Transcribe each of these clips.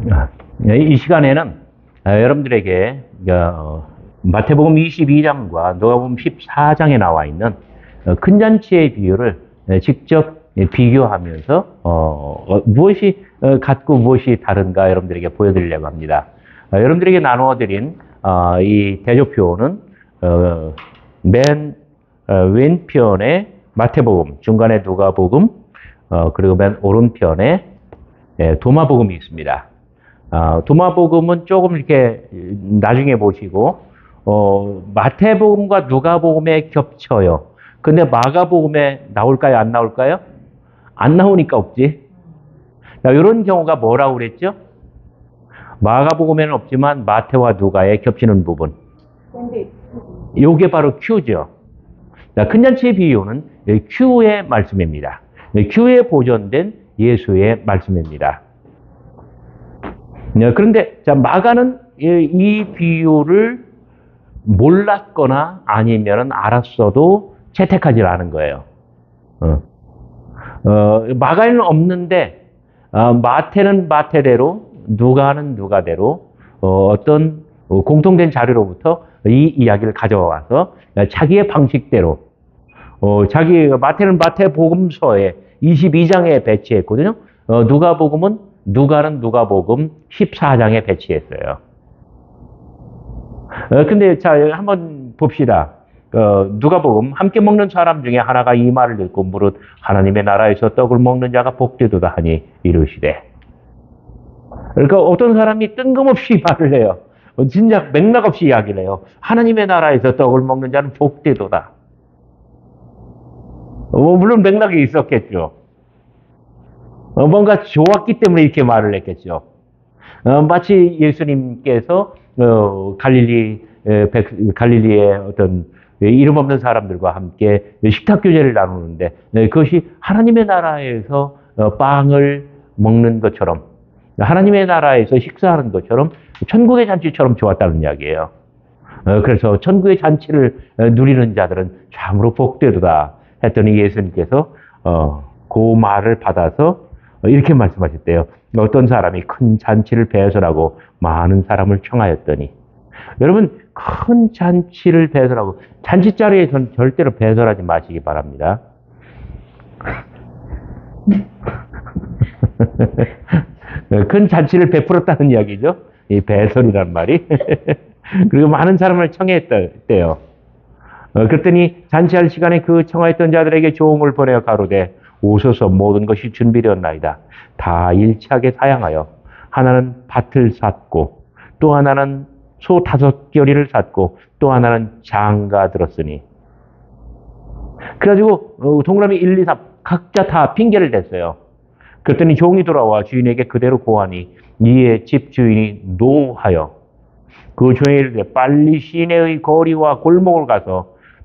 이 시간에는 여러분들에게 마태복음 22장과 누가복음 14장에 나와 있는 큰 잔치의 비유를 직접 비교하면서 무엇이 같고 무엇이 다른가 여러분들에게 보여드리려고 합니다. 여러분들에게 나누어드린 이 대조표는 맨 왼편에 마태복음, 중간에 누가복음, 그리고 맨 오른편에 도마복음이 있습니다. 도마복음은 조금 이렇게 나중에 보시고, 마태복음과 누가복음에 겹쳐요. 근데 마가복음에 나올까요? 안 나올까요? 안 나오니까 없지. 자, 이런 경우가 뭐라고 그랬죠? 마가복음에는 없지만 마태와 누가에 겹치는 부분. 요게 바로 큐죠. 자, 큰잔치의 비유는 큐의 말씀입니다. 큐에 보존된 예수의 말씀입니다. 그런데 자, 마가는 이 비유를 몰랐거나 아니면 알았어도 채택하지 않은 거예요. 마가에는 없는데 마태는 마태대로, 누가는 누가대로 어떤 공통된 자료로부터 이 이야기를 가져와서 자기의 방식대로 마태는 마태복음서에 22장에 배치했거든요. 누가는 누가복음 14장에 배치했어요. 근데 자, 한번 봅시다. 누가복음, 함께 먹는 사람 중에 하나가 이 말을 듣고 무릇 하나님의 나라에서 떡을 먹는 자가 복되도다 하니 이르시되. 그러니까 어떤 사람이 뜬금없이 말을 해요. 진작 맥락 없이 이야기를 해요. 하나님의 나라에서 떡을 먹는 자는 복되도다. 물론 맥락이 있었겠죠. 뭔가 좋았기 때문에 이렇게 말을 했겠죠. 마치 예수님께서 갈릴리의 어떤 이름 없는 사람들과 함께 식탁 교제를 나누는데 그것이 하나님의 나라에서 빵을 먹는 것처럼, 하나님의 나라에서 식사하는 것처럼 천국의 잔치처럼 좋았다는 이야기예요. 그래서 천국의 잔치를 누리는 자들은 참으로 복되도다 했더니 예수님께서 그 말을 받아서 이렇게 말씀하셨대요. 어떤 사람이 큰 잔치를 배설하고 많은 사람을 청하였더니. 여러분, 큰 잔치를 배설하고, 잔치 자리에서는 절대로 배설하지 마시기 바랍니다. 큰 잔치를 베풀었다는 이야기죠. 이 배설이란 말이. 그리고 많은 사람을 청했대요. 그랬더니 잔치할 시간에 그 청하였던 자들에게 조응을 보내어 가로되 오소서 모든 것이 준비되었나이다. 다 일치하게 사양하여 하나는 밭을 샀고 또 하나는 소 5겨리를 샀고 또 하나는 장가 들었으니. 그래가지고 동그라미 1, 2, 3 각자 다 핑계를 댔어요. 그랬더니 종이 돌아와 주인에게 그대로 고하니 이에 집 주인이 노하여 그 종에게 이르되 빨리 시내의 거리와 골목을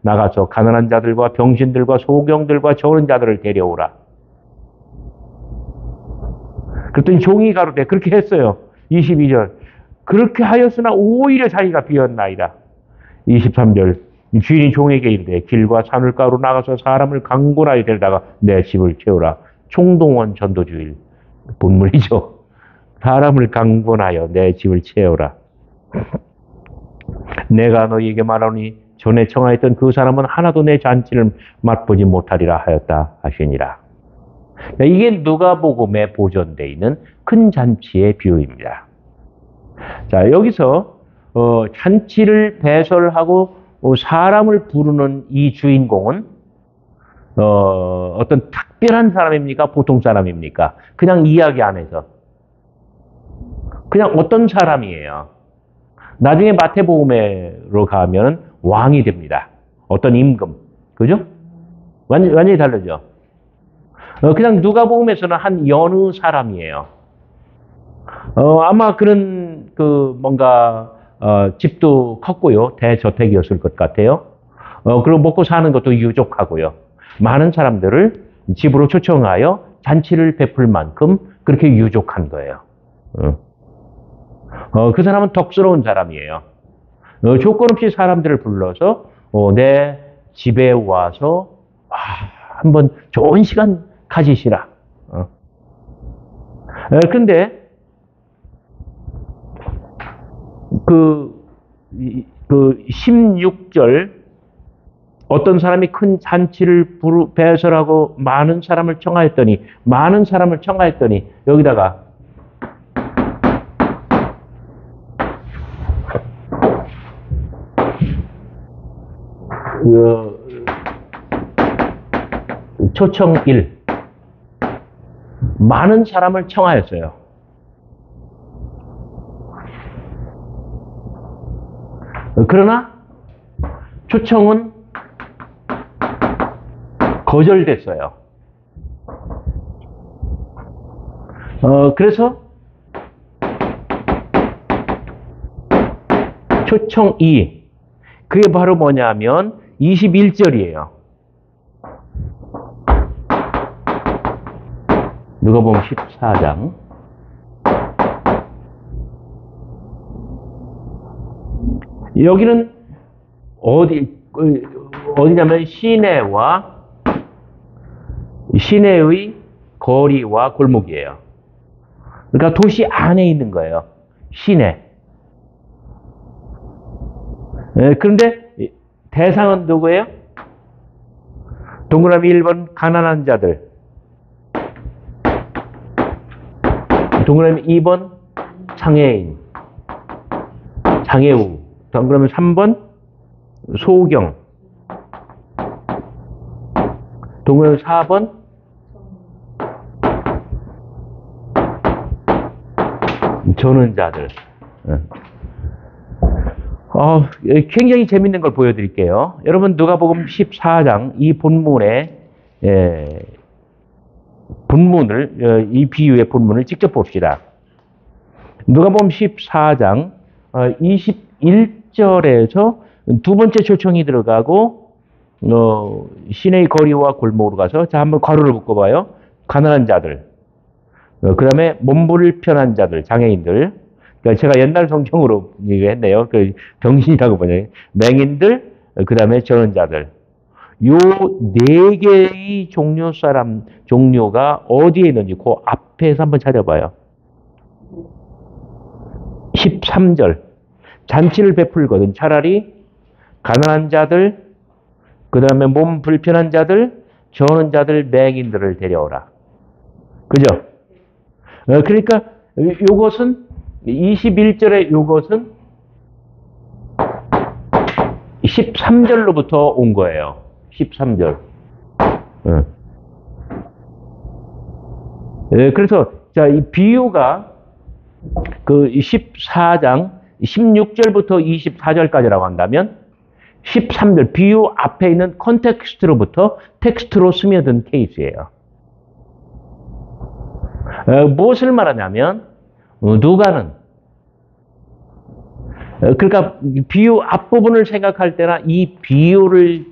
나가서 가난한 자들과 병신들과 소경들과 저은 자들을 데려오라. 그랬더니 종이 가로되 그렇게 했어요. 22절. 그렇게 하였으나 오히려 자기가 비었나이다. 23절. 주인이 종에게 이르되 길과 산울가로 나가서 사람을 강권하여 데려다가 내 집을 채우라. 총동원 전도주일 본문이죠. 사람을 강권하여 내 집을 채우라. 내가 너희에게 말하노니 전에 청하였던 그 사람은 하나도 내 잔치를 맛보지 못하리라 하였다 하시니라. 이게 누가복음에 보존되어 있는 큰 잔치의 비유입니다. 자, 여기서 잔치를 배설하고 사람을 부르는 이 주인공은 어떤 특별한 사람입니까? 보통 사람입니까? 그냥 이야기 안에서 그냥 어떤 사람이에요. 나중에 마태복음으로 가면 왕이 됩니다. 어떤 임금. 그죠? 완전히 다르죠? 그냥 누가복음에서는 한 여느 사람이에요. 아마 그런 뭔가 집도 컸고요. 대저택이었을 것 같아요. 그리고 먹고 사는 것도 유족하고요. 많은 사람들을 집으로 초청하여 잔치를 베풀 만큼 그렇게 유족한 거예요. 그 사람은 덕스러운 사람이에요. 조건 없이 사람들을 불러서 내 집에 와서 한번 좋은 시간 가지시라. 그런데 그 16절 어떤 사람이 큰 잔치를 배설하고 많은 사람을 청하였더니 여기다가 초청 1 많은 사람을 청하였어요. 그러나 초청은 거절됐어요. 그래서 초청 2 그게 바로 뭐냐면 21절이에요. 누가복음 14장 여기는 어디냐면 시내의 거리와 골목이에요. 그러니까 도시 안에 있는 거예요. 시내. 그런데 대상은 누구예요? 동그라미 1번 가난한 자들, 동그라미 2번 장애인, 장애우, 동그라미 3번 소경, 동그라미 4번 전원자들. 굉장히 재밌는 걸 보여드릴게요. 여러분 누가복음 14장 이 본문의 이 비유의 본문을 직접 봅시다. 누가복음 14장 21절에서 두 번째 초청이 들어가고 시내의 거리와 골목으로 가서 자 한번 괄호를 묶어봐요. 가난한 자들, 그 다음에 몸 불편한 자들, 장애인들. 그러니까 제가 옛날 성경으로 얘기했네요. 그 병신이라고 보냐. 맹인들, 그 다음에 전원자들. 요 네 개의 종류가 어디에 있는지 그 앞에서 한번 찾아봐요. 13절. 잔치를 베풀거든. 차라리 가난한 자들, 그 다음에 몸 불편한 자들, 전원자들, 맹인들을 데려오라. 그죠? 그러니까 요것은 21절의 요것은 13절로부터 온 거예요. 13절. 그래서 자, 이 비유가 그 14장 16절부터 24절까지라고 한다면 13절 비유 앞에 있는 컨텍스트로부터 텍스트로 스며든 케이스예요. 무엇을 말하냐면 누가는 그러니까 비유 앞부분을 생각할 때나 이 비유를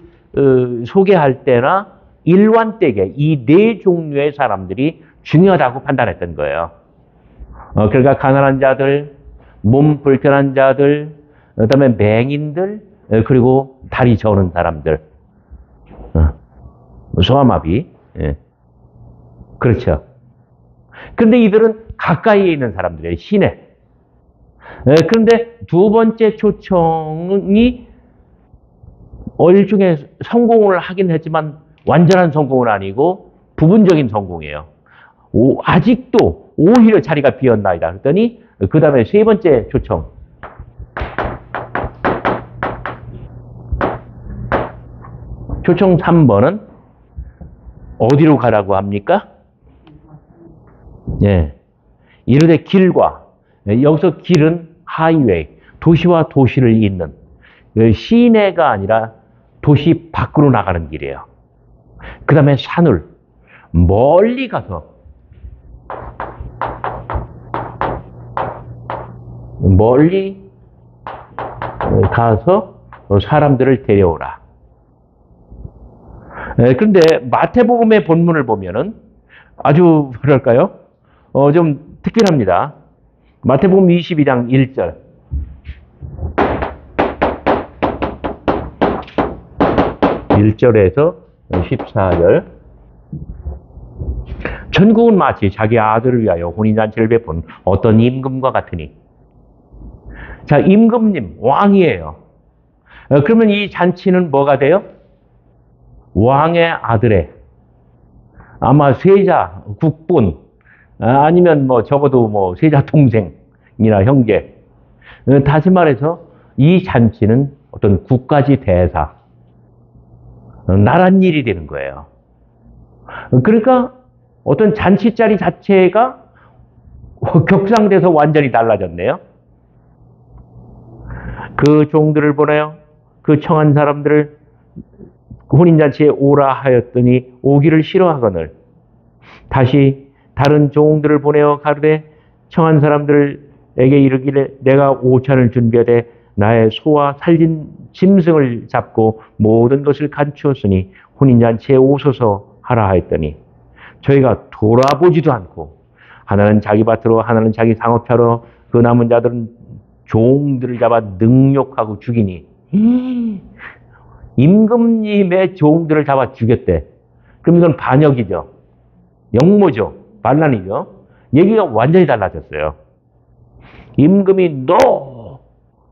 소개할 때나 일관되게 이 네 종류의 사람들이 중요하다고 판단했던 거예요. 그러니까 가난한 자들, 몸 불편한 자들, 그다음에 맹인들, 그리고 다리 저는 사람들, 소아마비, 그렇죠. 그런데 이들은 가까이에 있는 사람들이에요. 시내. 그런데 두 번째 초청이 일종의 성공을 하긴 했지만 완전한 성공은 아니고 부분적인 성공이에요. 아직도 오히려 자리가 비었나이다. 그랬더니 그 다음에 세 번째 초청. 초청 3번은 어디로 가라고 합니까? 이르되 길과, 여기서 길은 하이웨이, 도시와 도시를 잇는 시내가 아니라 도시 밖으로 나가는 길이에요. 그 다음에 산을 멀리 가서 사람들을 데려오라. 그런데 마태복음의 본문을 보면은 아주 뭐랄까요? 좀 특별합니다. 마태복음 22장 1절. (1절에서) 14절. 천국은 마치 자기 아들을 위하여 혼인잔치를 베푼 어떤 임금과 같으니. 자, 임금님, 왕이에요. 그러면 이 잔치는 뭐가 돼요? 왕의 아들의 아마 세자, 국본, 아니면 뭐 적어도 뭐 세자 동생이나 형제. 다시 말해서 이 잔치는 어떤 국가지 대사, 나란 일이 되는 거예요. 그러니까 어떤 잔치 자리 자체가 격상돼서 완전히 달라졌네요. 그 종들을 보내요. 그 청한 사람들을 혼인잔치에 오라 하였더니 오기를 싫어하거늘 다시 다른 종들을 보내어 가르되 청한 사람들에게 이르기를 내가 오찬을 준비하되 나의 소와 살진 짐승을 잡고 모든 것을 갖추었으니 혼인잔치에 오소서 하라 하였더니 저희가 돌아보지도 않고 하나는 자기 밭으로 하나는 자기 상업차로 그 남은 자들은 종들을 잡아 능욕하고 죽이니 임금님의 종들을 잡아 죽였대. 그럼 이건 반역이죠. 역모죠. 반란이죠. 얘기가 완전히 달라졌어요. 임금이 너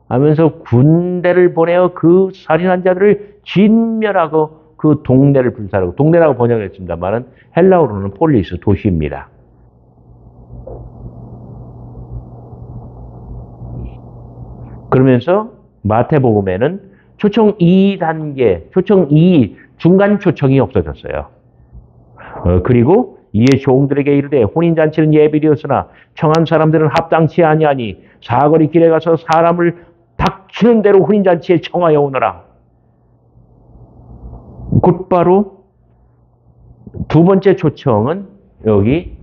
하면서 군대를 보내어 그 살인한 자들을 진멸하고 그 동네를 불살하고 동네라고 번역했습니다만은 헬라어로는 폴리스 도시입니다. 그러면서 마태복음에는 초청 2단계, 초청 2, 중간 초청이 없어졌어요. 그리고 이에 종들에게 이르되 혼인잔치는 예비되었으나 청한 사람들은 합당치 아니하니 사거리 길에 가서 사람을 닥치는 대로 혼인잔치에 청하여 오너라. 곧바로 두 번째 초청은 여기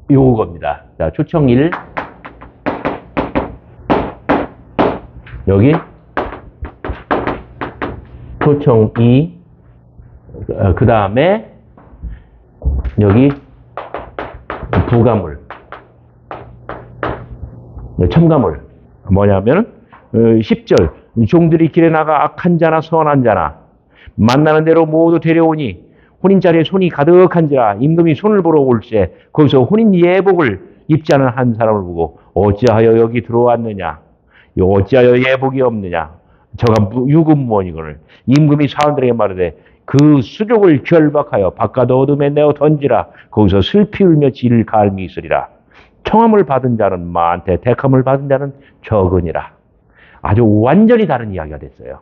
요겁니다. 자, 초청 1, 여기 초청 2, 그 다음에 여기 부가물, 첨가물. 뭐냐면 10절 종들이 길에 나가 악한 자나 선한 자나 만나는 대로 모두 데려오니 혼인자리에 손이 가득한지라 임금이 손을 보러 올세 거기서 혼인 예복을 입지 않은 한 사람을 보고 어찌하여 여기 들어왔느냐 어찌하여 예복이 없느냐 저가 유금무원이거늘 임금이 사람들에게 말하되 그 수족을 결박하여 바깥 어둠에 내어 던지라 거기서 슬피 울며 지를 갈미 있으리라 청함을 받은 자는 많되 택함을 받은 자는 적으니라. 아주 완전히 다른 이야기가 됐어요.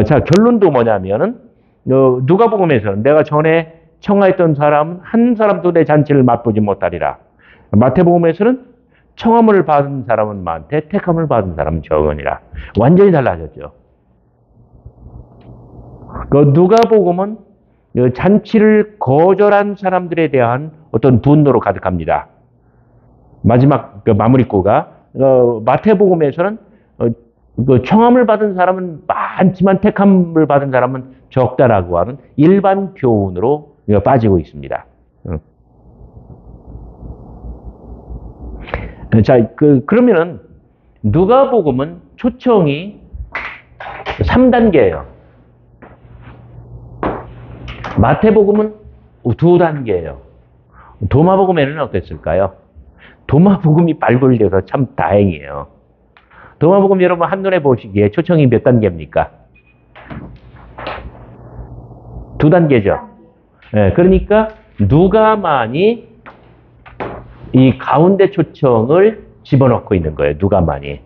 자, 결론도 뭐냐면은 누가복음에서는 내가 전에 청하였던 사람 한 사람도 내 잔치를 맛보지 못하리라. 마태복음에서는 청함을 받은 사람은 많되 택함을 받은 사람은 적으니라. 완전히 달라졌죠. 누가복음은 잔치를 거절한 사람들에 대한 어떤 분노로 가득합니다. 마지막 마무리구가 마태복음에서는 청함을 받은 사람은 많지만 택함을 받은 사람은 적다라고 하는 일반 교훈으로 빠지고 있습니다. 자, 그러면은 누가복음은 초청이 3단계예요. 마태복음은 2단계예요. 도마복음에는 어땠을까요? 도마복음이 발굴돼서 참 다행이에요. 도마복음 여러분 한눈에 보시기에 초청이 몇 단계입니까? 2단계죠. 네, 그러니까 누가만이 이 가운데 초청을 집어넣고 있는 거예요. 누가만이.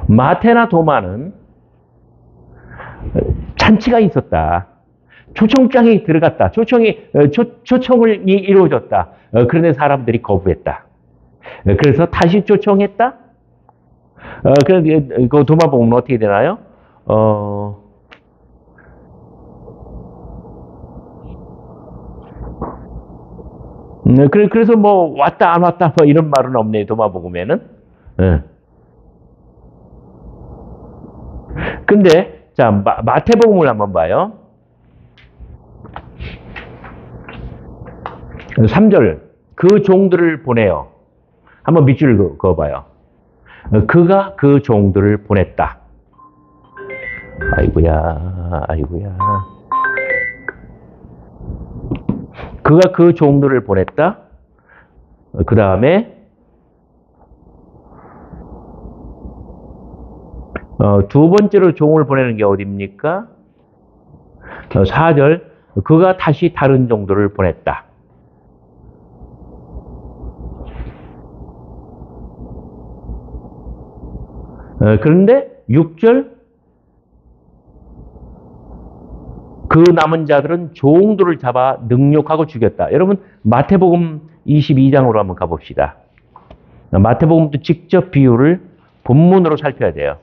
마태나 도마는 잔치가 있었다. 초청장이 들어갔다. 초청을 이루어졌다. 그런데 사람들이 거부했다. 그래서 다시 초청했다. 그런데 그 도마복음은 어떻게 되나요? 그래서 뭐 왔다 안 왔다 뭐 이런 말은 없네요. 도마복음에는. 근데 자 마태복음을 한번 봐요. 3절 그 종들을 보내요. 한번 밑줄 그어봐요. 그가 그 종들을 보냈다. 아이고야 아이고야. 그가 그 종들을 보냈다. 그 다음에 두 번째로 종을 보내는 게 어디입니까? 4절, 그가 다시 다른 종들을 보냈다. 그런데 6절, 그 남은 자들은 종들을 잡아 능욕하고 죽였다. 여러분, 마태복음 22장으로 한번 가봅시다. 마태복음도 직접 비유를 본문으로 살펴야 돼요.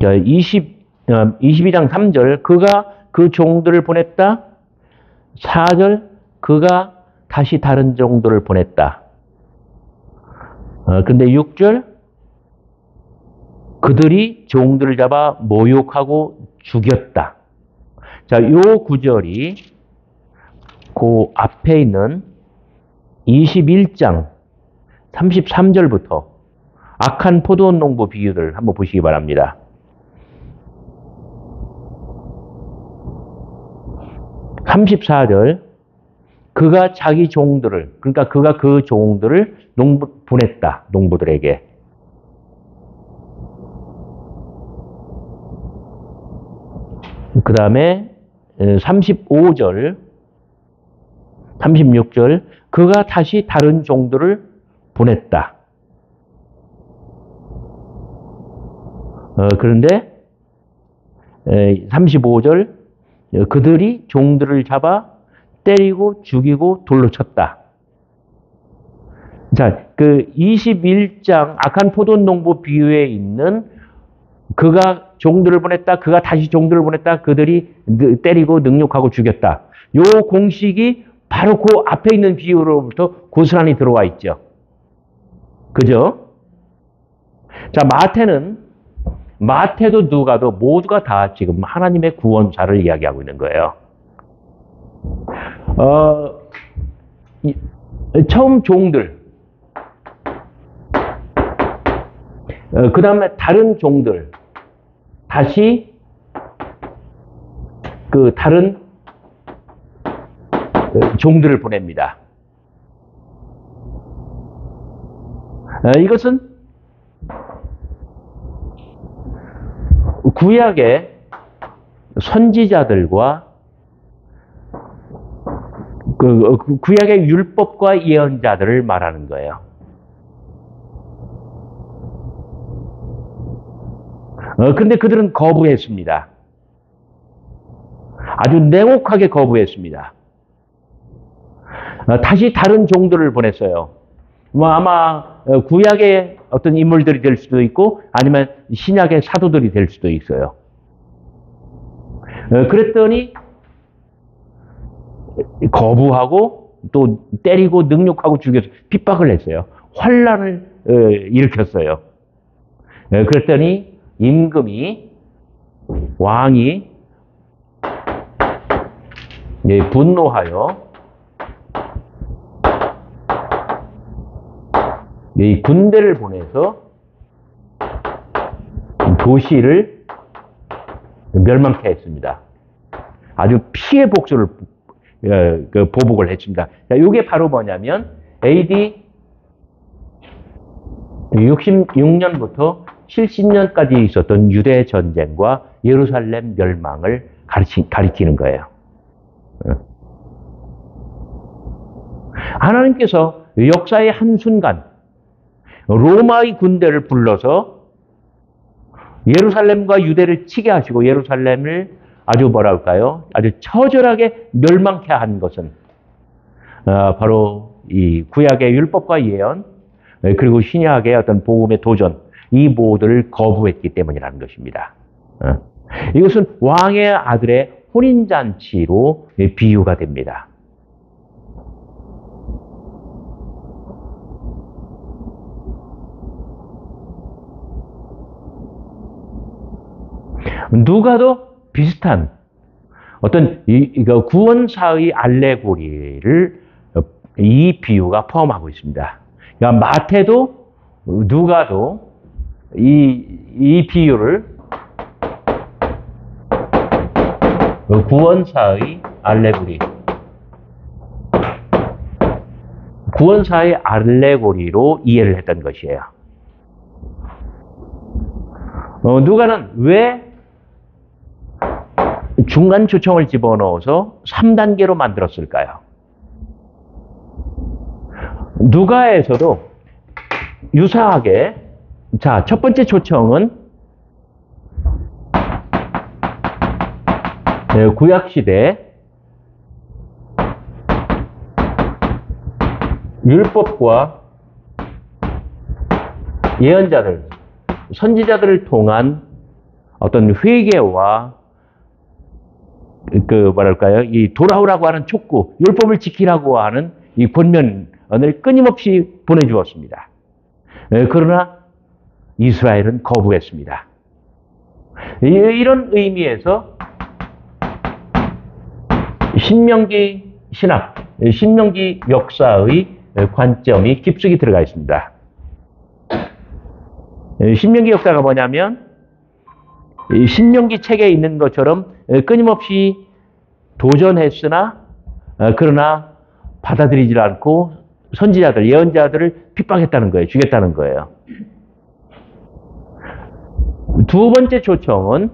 자, 22장 3절, 그가 그 종들을 보냈다. 4절, 그가 다시 다른 종들을 보냈다. 근데 6절, 그들이 종들을 잡아 모욕하고 죽였다. 자, 요 구절이 그 앞에 있는 21장 33절부터 악한 포도원 농부 비유를 한번 보시기 바랍니다. 34절, 그가 자기 종들을, 그러니까 그가 그 종들을 보냈다, 농부들에게. 그 다음에 35절, 36절, 그가 다시 다른 종들을 보냈다. 그런데 35절, 그들이 종들을 잡아 때리고 죽이고 돌로 쳤다. 자, 그 21장 악한 포도원 농부 비유에 있는 그가 종들을 보냈다, 그가 다시 종들을 보냈다, 그들이 때리고 능욕하고 죽였다. 요 공식이 바로 그 앞에 있는 비유로부터 고스란히 들어와 있죠. 그죠? 자, 마태도 누가도 모두가 다 지금 하나님의 구원사를 이야기하고 있는 거예요. 처음 종들, 그 다음에 다른 종들, 다시 그 다른 종들을 보냅니다. 이것은 구약의 선지자들과 구약의 율법과 예언자들을 말하는 거예요. 근데 그들은 거부했습니다. 아주 냉혹하게 거부했습니다. 다시 다른 종들을 보냈어요. 아마 구약의 어떤 인물들이 될 수도 있고 아니면 신약의 사도들이 될 수도 있어요. 그랬더니 거부하고 또 때리고 능욕하고 죽여서 핍박을 했어요. 환란을 일으켰어요. 그랬더니 임금이, 왕이 분노하여 이 군대를 보내서 도시를 멸망케 했습니다. 아주 피해 복수를 보복을 했습니다. 이게 바로 뭐냐면 AD 66년부터 70년까지 있었던 유대 전쟁과 예루살렘 멸망을 가리키는 거예요. 하나님께서 역사의 한순간 로마의 군대를 불러서 예루살렘과 유대를 치게 하시고 예루살렘을 아주 뭐랄까요? 아주 처절하게 멸망케 한 것은 바로 이 구약의 율법과 예언 그리고 신약의 어떤 복음의 도전 이 모두를 거부했기 때문이라는 것입니다. 이것은 왕의 아들의 혼인잔치로 비유가 됩니다. 누가도 비슷한 어떤 구원사의 알레고리를 이 비유가 포함하고 있습니다. 그러니까 마태도 누가도 이 비유를 구원사의 알레고리. 구원사의 알레고리로 이해를 했던 것이에요. 누가는 왜 중간 초청을 집어넣어서 3단계로 만들었을까요? 누가에서도 유사하게, 자, 첫 번째 초청은 구약시대 율법과 예언자들, 선지자들을 통한 어떤 회개와 이 돌아오라고 하는 촉구, 율법을 지키라고 하는 이 권면을 끊임없이 보내주었습니다. 그러나 이스라엘은 거부했습니다. 이런 의미에서 신명기 신학, 신명기 역사의 관점이 깊숙이 들어가 있습니다. 신명기 역사가 뭐냐면 신명기 책에 있는 것처럼 끊임없이 도전했으나 그러나 받아들이지 않고 선지자들, 예언자들을 핍박했다는 거예요. 죽였다는 거예요. 두 번째 초청은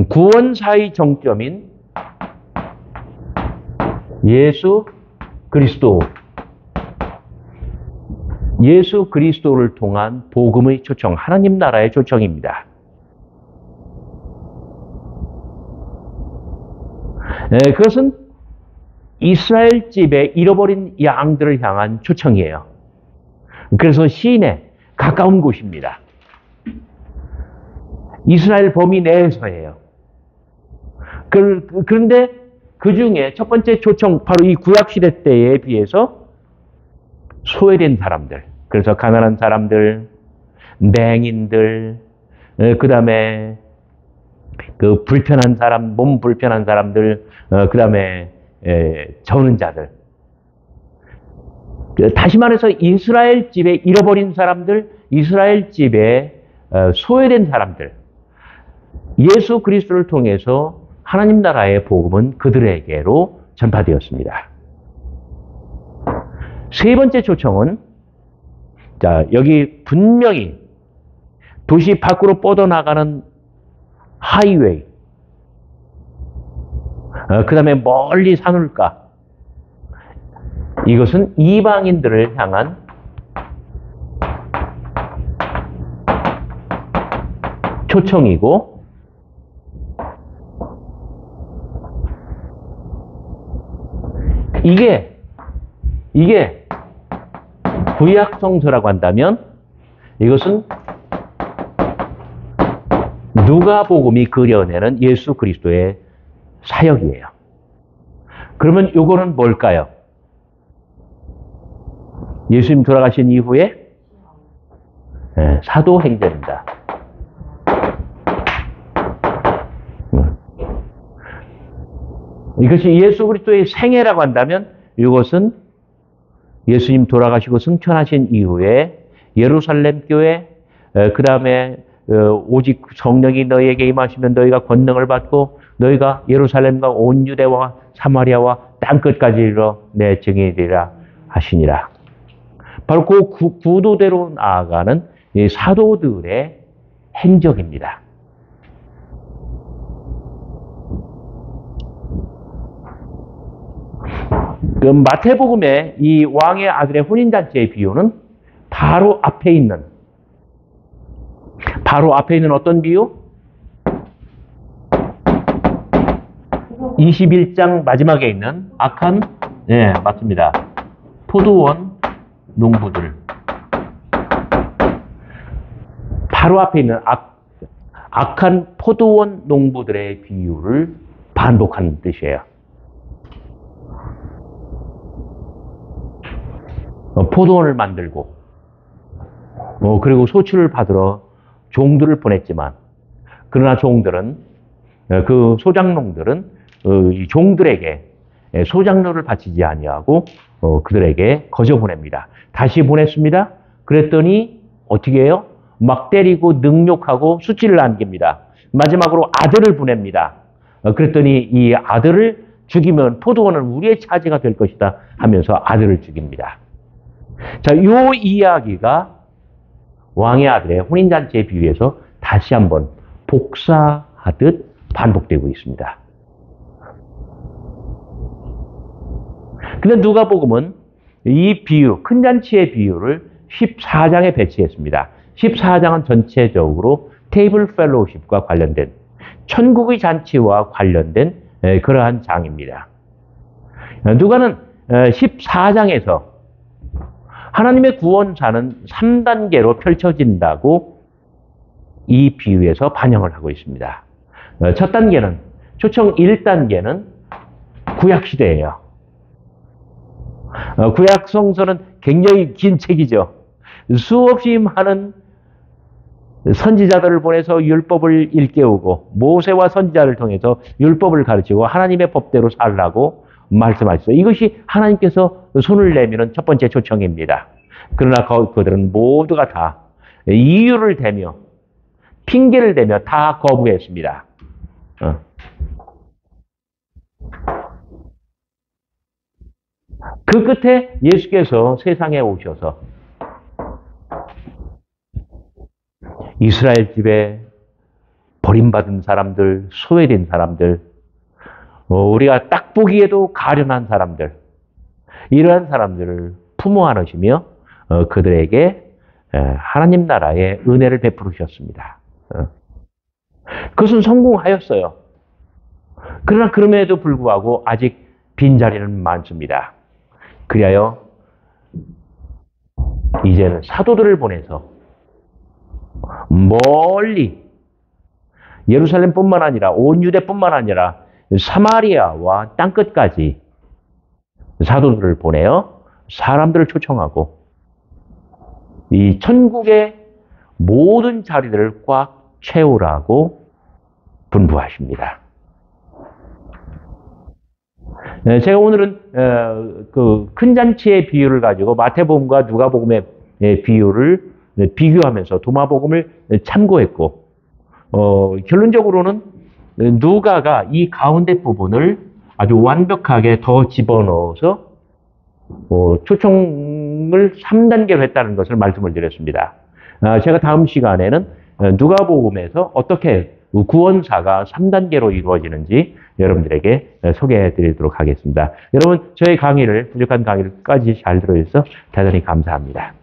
구원사의 정점인 예수 그리스도, 예수 그리스도를 통한 복음의 초청, 하나님 나라의 초청입니다. 그것은 이스라엘 집에 잃어버린 양들을 향한 초청이에요. 그래서 시인에 가까운 곳입니다. 이스라엘 범위 내에서예요. 그런데 그 중에 첫 번째 초청, 바로 이 구약시대 때에 비해서 소외된 사람들, 그래서 가난한 사람들, 맹인들, 그 다음에 그 불편한 사람, 몸 불편한 사람들, 그 다음에 저는 자들. 다시 말해서 이스라엘 집에 잃어버린 사람들, 이스라엘 집에 소외된 사람들, 예수 그리스도를 통해서 하나님 나라의 복음은 그들에게로 전파되었습니다. 세 번째 초청은, 자, 여기 분명히 도시 밖으로 뻗어나가는 하이웨이, 그 다음에 멀리 산울가, 이것은 이방인들을 향한 초청이고, 이게 구약 성서라고 한다면 이것은 누가복음이 그려내는 예수 그리스도의 사역이에요. 그러면 요거는 뭘까요? 예수님 돌아가신 이후에 사도행전입니다. 이것이 예수 그리스도의 생애라고 한다면 이것은 예수님 돌아가시고 승천하신 이후에 예루살렘 교회, 그 다음에 오직 성령이 너희에게 임하시면 너희가 권능을 받고 너희가 예루살렘과 온 유대와 사마리아와 땅끝까지 이르러 내 증인이 되리라 하시니라. 바로 그 구도대로 나아가는 이 사도들의 행적입니다. 그 마태복음의 이 왕의 아들의 혼인잔치의 비유는 바로 앞에 있는 어떤 비유? 21장 마지막에 있는 악한, 네, 맞습니다. 포도원 농부들. 바로 앞에 있는 악한 포도원 농부들의 비유를 반복하는 뜻이에요. 포도원을 만들고, 그리고 소출을 받으러 종들을 보냈지만, 그러나 종들은, 그 소장농들은 이 종들에게 소장료를 바치지 아니하고 그들에게 거저 보냅니다. 다시 보냈습니다. 그랬더니 어떻게 해요? 막 때리고 능욕하고 수치를 안깁니다. 마지막으로 아들을 보냅니다. 그랬더니 이 아들을 죽이면 포도원은 우리의 차지가 될 것이다 하면서 아들을 죽입니다. 자, 요 이야기가 왕의 아들의 혼인잔치에 비유해서 다시 한번 복사하듯 반복되고 있습니다. 근데 누가복음은 이 비유, 큰 잔치의 비유를 14장에 배치했습니다. 14장은 전체적으로 테이블 펠로우십과 관련된 천국의 잔치와 관련된 그러한 장입니다. 누가는 14장에서 하나님의 구원사는 3단계로 펼쳐진다고 이 비유에서 반영을 하고 있습니다. 첫 단계는, 초청 1단계는 구약시대예요. 구약 성서는 굉장히 긴 책이죠. 수없이 많은 선지자들을 보내서 율법을 일깨우고 모세와 선지자를 통해서 율법을 가르치고 하나님의 법대로 살라고 말씀하셨어요. 이것이 하나님께서 손을 내미는 첫 번째 초청입니다. 그러나 그들은 모두가 다 이유를 대며 핑계를 대며 다 거부했습니다. 그 끝에 예수께서 세상에 오셔서 이스라엘 집에 버림받은 사람들, 소외된 사람들, 우리가 딱 보기에도 가련한 사람들, 이러한 사람들을 품어 안으시며 그들에게 하나님 나라의 은혜를 베푸셨습니다. 그것은 성공하였어요. 그러나 그럼에도 불구하고 아직 빈자리는 많습니다. 그리하여 이제는 사도들을 보내서 멀리 예루살렘뿐만 아니라 온 유대뿐만 아니라 사마리아와 땅끝까지 사도들을 보내어 사람들을 초청하고 이 천국의 모든 자리들을 꽉 채우라고 분부하십니다. 제가 오늘은 그 큰 잔치의 비유를 가지고 마태복음과 누가복음의 비유를 비교하면서 도마복음을 참고했고 결론적으로는 누가가 이 가운데 부분을 아주 완벽하게 더 집어넣어서 초청을 3단계로 했다는 것을 말씀을 드렸습니다. 제가 다음 시간에는 누가복음에서 어떻게 구원사가 3단계로 이루어지는지 여러분들에게 소개해 드리도록 하겠습니다. 여러분, 저의 강의를, 부족한 강의를 끝까지 잘 들어주셔서 대단히 감사합니다.